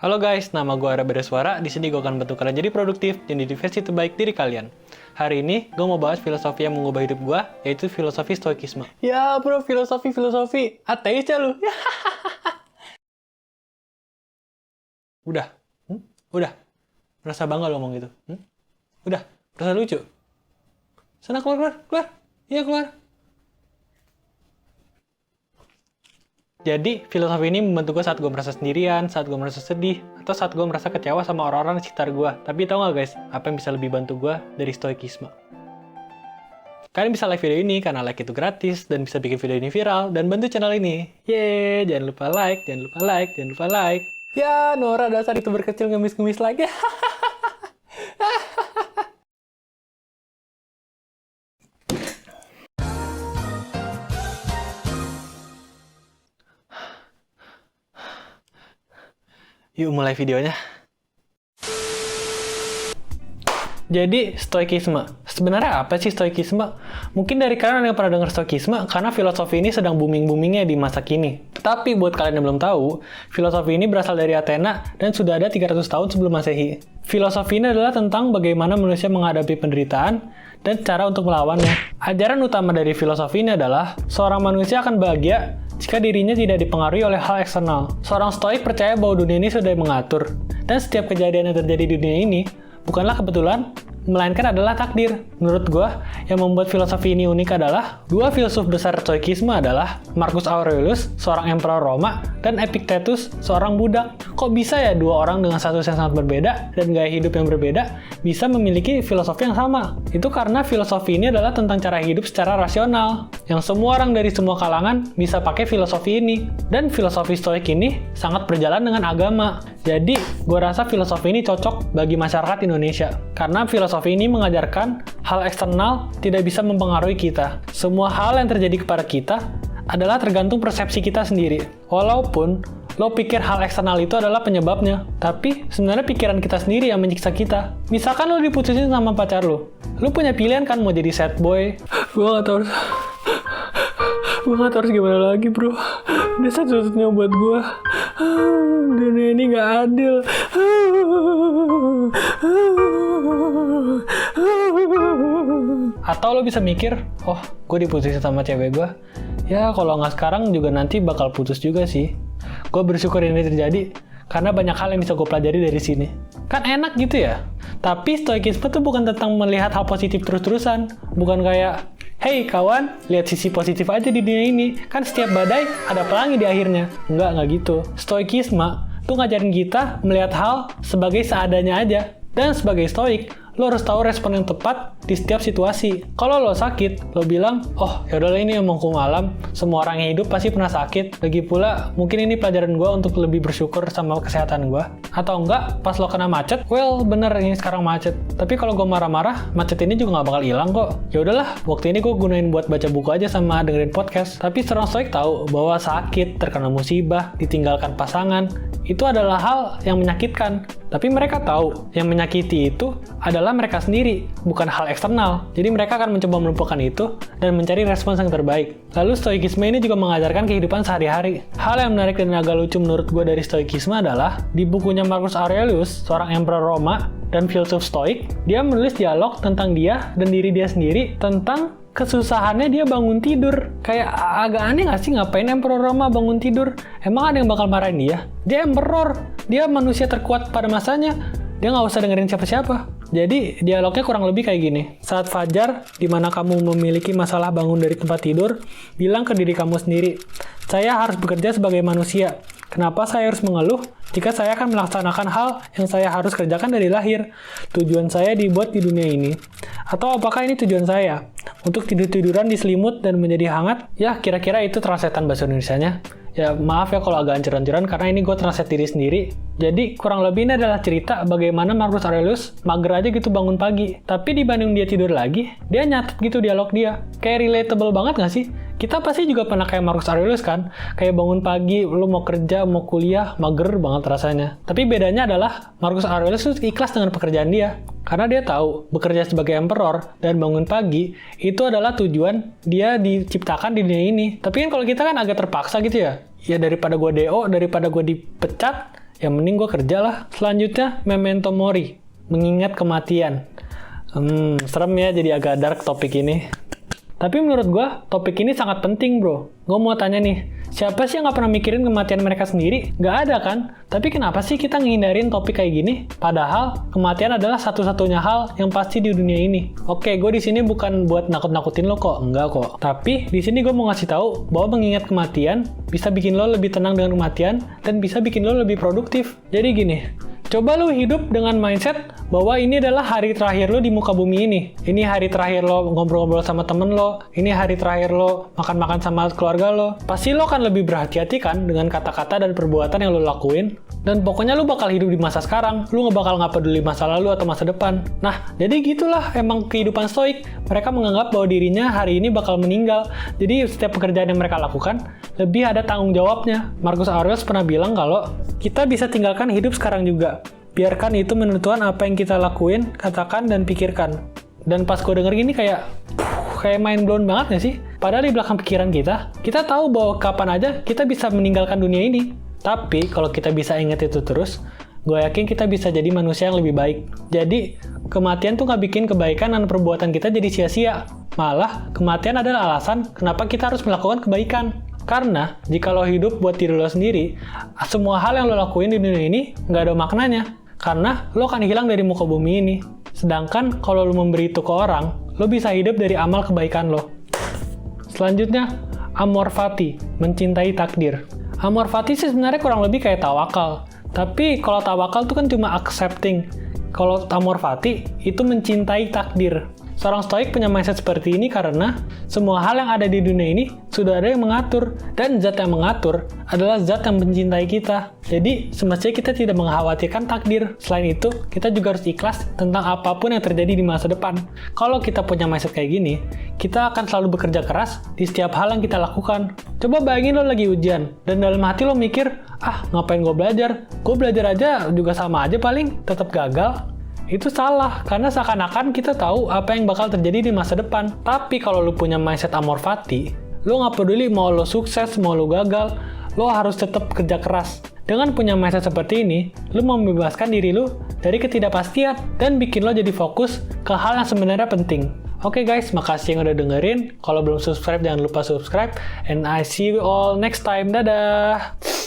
Halo guys, nama gue Ara Bereswara. Di sini gue akan bantu kalian jadi produktif dan jadi versi terbaik diri kalian. Hari ini gue mau bahas filosofi yang mengubah hidup gue, yaitu filosofi stoikisme. Ya bro, filosofi. Ateis ya lu? Udah? Udah? Merasa bangga lo ngomong gitu? Udah? Merasa lucu? Sana keluar. Iya keluar. Jadi, filosofi ini membantu gue saat gue merasa sendirian, saat gue merasa sedih, atau saat gue merasa kecewa sama orang-orang di sekitar gue. Tapi tau gak guys, apa yang bisa lebih bantu gue dari stoikisme? Kalian bisa like video ini karena like itu gratis, dan bisa bikin video ini viral, dan bantu channel ini. Yeay, jangan lupa like. Ya, Nora dasar itu berkecil ngemis-ngemis lagi. Yuk mulai videonya. Jadi, stoikisme. Sebenarnya apa sih stoikisme? Mungkin dari kalian yang pernah dengar stoikisme, karena filosofi ini sedang booming-boomingnya di masa kini. Tapi buat kalian yang belum tahu, filosofi ini berasal dari Athena dan sudah ada 300 tahun sebelum Masehi. Filosofi ini adalah tentang bagaimana manusia menghadapi penderitaan dan cara untuk melawannya. Ajaran utama dari filosofi ini adalah seorang manusia akan bahagia jika dirinya tidak dipengaruhi oleh hal eksternal. Seorang stoik percaya bahwa dunia ini sudah mengatur, dan setiap kejadian yang terjadi di dunia ini bukanlah kebetulan, melainkan adalah takdir. Menurut gue, yang membuat filosofi ini unik adalah dua filsuf besar stoikisme adalah Marcus Aurelius, seorang emperor Roma, dan Epictetus, seorang budak. Kok bisa ya dua orang dengan status yang sangat berbeda dan gaya hidup yang berbeda bisa memiliki filosofi yang sama? Itu karena filosofi ini adalah tentang cara hidup secara rasional, yang semua orang dari semua kalangan bisa pakai filosofi ini. Dan filosofi stoik ini sangat berjalan dengan agama. Jadi, gue rasa filosofi ini cocok bagi masyarakat Indonesia. Karena filosofi ini mengajarkan hal eksternal tidak bisa mempengaruhi kita. Semua hal yang terjadi kepada kita adalah tergantung persepsi kita sendiri. Walaupun lo pikir hal eksternal itu adalah penyebabnya, tapi sebenarnya pikiran kita sendiri yang menyiksa kita. Misalkan lo diputusin sama pacar lo punya pilihan kan mau jadi sad boy. Gue gak tau harus gimana lagi bro. Dia satu-satunya buat gue. Dunia ini gak adil. Atau lo bisa mikir, oh gue diputusin sama cewek gue, ya kalau nggak sekarang juga nanti bakal putus juga sih. Gue bersyukur ini terjadi karena banyak hal yang bisa gue pelajari dari sini. Kan enak gitu ya. Tapi stoikisme tuh bukan tentang melihat hal positif terus-terusan. Bukan kayak, hey kawan, lihat sisi positif aja di dunia ini. Kan setiap badai ada pelangi di akhirnya. Nggak gitu. Stoikisme tuh ngajarin kita melihat hal sebagai seadanya aja. Dan sebagai stoik, lo harus tahu respon yang tepat di setiap situasi. Kalau lo sakit, lo bilang, oh yaudahlah ini emang hukum alam, semua orang yang hidup pasti pernah sakit. Lagi pula, mungkin ini pelajaran gue untuk lebih bersyukur sama kesehatan gue. Atau enggak, pas lo kena macet, well bener ini sekarang macet. Tapi kalau gue marah-marah, macet ini juga nggak bakal hilang kok. Ya udahlah, waktu ini gue gunain buat baca buku aja sama dengerin podcast. Tapi seorang stoik tahu bahwa sakit, terkena musibah, ditinggalkan pasangan, itu adalah hal yang menyakitkan. Tapi mereka tahu, yang menyakiti itu adalah mereka sendiri, bukan hal eksternal. Jadi mereka akan mencoba melupakan itu dan mencari respons yang terbaik. Lalu stoikisme ini juga mengajarkan kehidupan sehari-hari. Hal yang menarik dan agak lucu menurut gue dari stoikisme adalah di bukunya Marcus Aurelius, seorang emperor Roma dan filsuf stoik, dia menulis dialog tentang dia dan diri dia sendiri tentang kesusahannya dia bangun tidur. Kayak agak aneh gak sih ngapain emperor Roma bangun tidur? Emang ada yang bakal marahin dia? Dia emperor, dia manusia terkuat pada masanya, dia gak usah dengerin siapa-siapa. Jadi dialognya kurang lebih kayak gini. Saat fajar, di mana kamu memiliki masalah bangun dari tempat tidur, bilang ke diri kamu sendiri, saya harus bekerja sebagai manusia. Kenapa saya harus mengeluh jika saya akan melaksanakan hal yang saya harus kerjakan dari lahir? Tujuan saya dibuat di dunia ini. Atau apakah ini tujuan saya? Untuk tidur-tiduran di selimut dan menjadi hangat? Ya, kira-kira itu translatean bahasa Indonesianya. Ya, maaf ya kalau agak ancur-ancuran karena ini gue translate diri sendiri. Jadi, kurang lebih ini adalah cerita bagaimana Marcus Aurelius mager aja gitu bangun pagi. Tapi dibanding dia tidur lagi, dia nyatet gitu dialog dia. Kayak relatable banget gak sih? Kita pasti juga pernah kayak Marcus Aurelius kan? Kayak bangun pagi, lu mau kerja, mau kuliah, mager banget rasanya. Tapi bedanya adalah Marcus Aurelius tuh ikhlas dengan pekerjaan dia. Karena dia tahu bekerja sebagai emperor dan bangun pagi itu adalah tujuan dia diciptakan di dunia ini. Tapi kan kalau kita kan agak terpaksa gitu ya. Ya daripada gue DO, daripada gue dipecat, ya mending gue kerja lah. Selanjutnya, memento mori, mengingat kematian. Serem ya jadi agak dark topik ini. Tapi menurut gue, topik ini sangat penting bro. Gue mau tanya nih, siapa sih yang gak pernah mikirin kematian mereka sendiri? Gak ada kan? Tapi kenapa sih kita ngehindarin topik kayak gini? Padahal, kematian adalah satu-satunya hal yang pasti di dunia ini. Oke, gue di sini bukan buat nakut-nakutin lo kok. Enggak kok. Tapi, di sini gue mau ngasih tahu bahwa mengingat kematian bisa bikin lo lebih tenang dengan kematian dan bisa bikin lo lebih produktif. Jadi gini, coba lo hidup dengan mindset bahwa ini adalah hari terakhir lo di muka bumi ini. Ini hari terakhir lo ngobrol-ngobrol sama temen lo. Ini hari terakhir lo makan-makan sama keluarga lo. Pasti lo akan lebih berhati-hati kan dengan kata-kata dan perbuatan yang lo lakuin. Dan pokoknya lo bakal hidup di masa sekarang. Lo bakal nggak peduli masa lalu atau masa depan. Nah, jadi gitulah emang kehidupan stoik. Mereka menganggap bahwa dirinya hari ini bakal meninggal. Jadi setiap pekerjaan yang mereka lakukan lebih ada tanggung jawabnya. Marcus Aurelius pernah bilang kalau kita bisa tinggalkan hidup sekarang juga. Biarkan itu menentukan apa yang kita lakuin, katakan, dan pikirkan. Dan pas gue denger gini kayak mind blown banget gak sih? Padahal di belakang pikiran kita tahu bahwa kapan aja kita bisa meninggalkan dunia ini. Tapi kalau kita bisa ingat itu terus, gue yakin kita bisa jadi manusia yang lebih baik. Jadi, kematian tuh gak bikin kebaikan dan perbuatan kita jadi sia-sia. Malah, kematian adalah alasan kenapa kita harus melakukan kebaikan. Karena, jika lo hidup buat diri lo sendiri, semua hal yang lo lakuin di dunia ini gak ada maknanya. Karena lo akan hilang dari muka bumi ini. Sedangkan kalau lo memberi itu ke orang, lo bisa hidup dari amal kebaikan lo. Selanjutnya, amor fati, mencintai takdir. Amor fati sih sebenarnya kurang lebih kayak tawakal. Tapi kalau tawakal itu kan cuma accepting. Kalau amor fati, itu mencintai takdir. Seorang stoik punya mindset seperti ini karena semua hal yang ada di dunia ini sudah ada yang mengatur. Dan zat yang mengatur adalah zat yang mencintai kita. Jadi, semestinya kita tidak mengkhawatirkan takdir. Selain itu, kita juga harus ikhlas tentang apapun yang terjadi di masa depan. Kalau kita punya mindset kayak gini, kita akan selalu bekerja keras di setiap hal yang kita lakukan. Coba bayangin lo lagi ujian, dan dalam hati lo mikir, ngapain gue belajar? Gue belajar aja juga sama aja paling, tetap gagal. Itu salah, karena seakan-akan kita tahu apa yang bakal terjadi di masa depan. Tapi kalau lu punya mindset amor fati, lu nggak peduli mau lo sukses, mau lo gagal, lo harus tetap kerja keras. Dengan punya mindset seperti ini, lu membebaskan diri lu dari ketidakpastian dan bikin lo jadi fokus ke hal yang sebenarnya penting. Oke guys, makasih yang udah dengerin. Kalau belum subscribe, jangan lupa subscribe. And I see you all next time. Dadah!